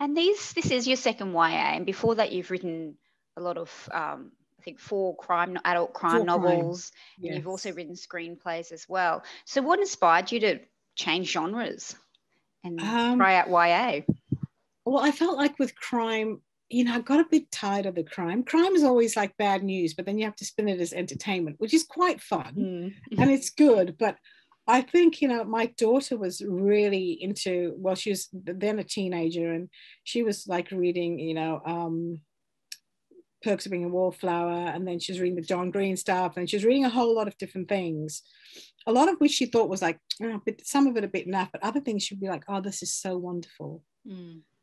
And this is your second YA, and before that you've written a lot of, I think, adult crime novels, Yes. and you've also written screenplays as well. So what inspired you to change genres and try out YA? Well, I felt like with crime, I got a bit tired of the crime. Crime is always like bad news, but then you have to spin it as entertainment, which is quite fun and it's good. But I think, my daughter was really into, well, she was then a teenager, and she was like reading, Perks of Being a Wallflower, and then she was reading the John Green stuff, and she was reading a whole lot of different things, a lot of which she thought was like, but some of it a bit naff, but other things she'd be like, oh, this is so wonderful.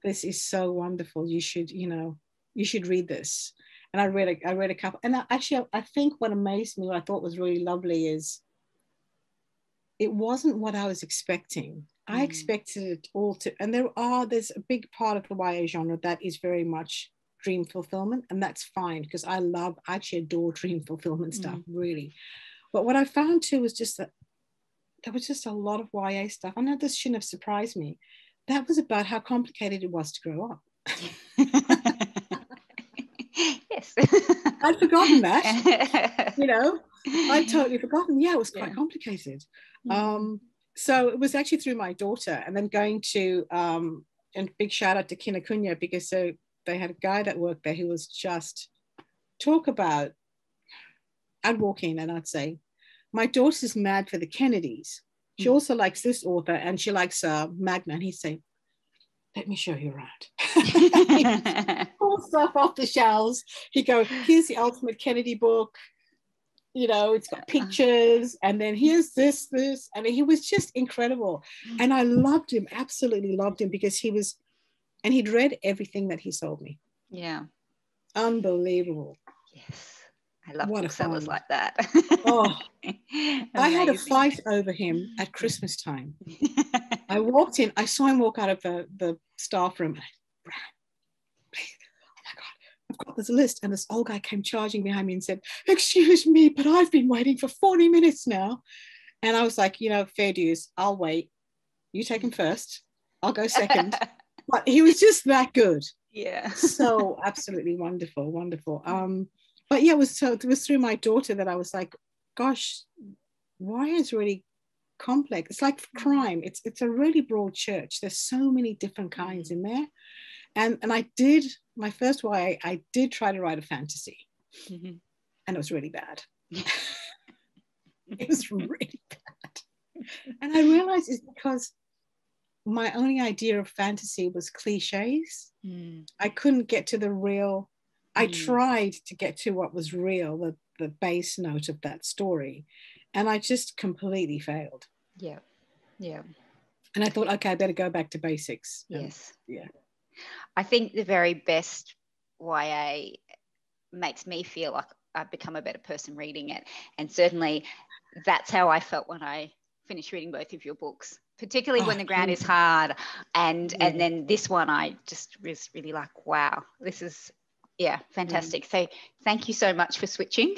This is so wonderful. You should read this. And I read a couple. And I think what amazed me, what I thought was really lovely, is it wasn't what I was expecting. I expected it all to, and there's a big part of the YA genre that is very much dream fulfillment, and that's fine, because I actually adore dream fulfillment stuff, really. But what I found too was just that there was just a lot of YA stuff. I know this shouldn't have surprised me. That was about how complicated it was to grow up. Yes. I'd forgotten that. I'd totally forgotten. Yeah, it was quite complicated. So it was actually through my daughter, and then going to, and big shout out to Kinokuniya, because they had a guy that worked there who was just talk about, I'd walk in and I'd say, my daughter's mad for the Kennedys. She also likes this author, and she likes Magna. And he'd say, let me show you around. Pull stuff off the shelves. He'd go, here's the ultimate Kennedy book. It's got pictures. And then here's this. And he was just incredible. And I loved him, absolutely loved him, because he'd read everything that he sold me. Yeah. Unbelievable. Yes. I love booksellers like that. I had a fight over him at Christmas time. I walked in, I saw him walk out of the staff room, and I ran. Oh my God, I've got this list. And this old guy came charging behind me and said, excuse me, but I've been waiting for 40 minutes now. And I was like, fair dues, I'll wait. You take him first, I'll go second. But he was just that good. Yeah. So absolutely wonderful. But yeah, it was through my daughter that I was like, gosh, YA is really complex. It's like crime. It's a really broad church. There's so many different kinds in there. And I did, my first YA, I did try to write a fantasy. And it was really bad. It was really bad. And I realized it's because my only idea of fantasy was cliches. I couldn't get to the real. I tried to get to what was real, the base note of that story, and I just completely failed. Yeah. And I thought, okay, I better go back to basics. Yes. Yeah. I think the very best YA makes me feel like I've become a better person reading it, and certainly that's how I felt when I finished reading both of your books, particularly when the ground is hard, and then this one I just was really like, wow, this is fantastic. So thank you so much for switching.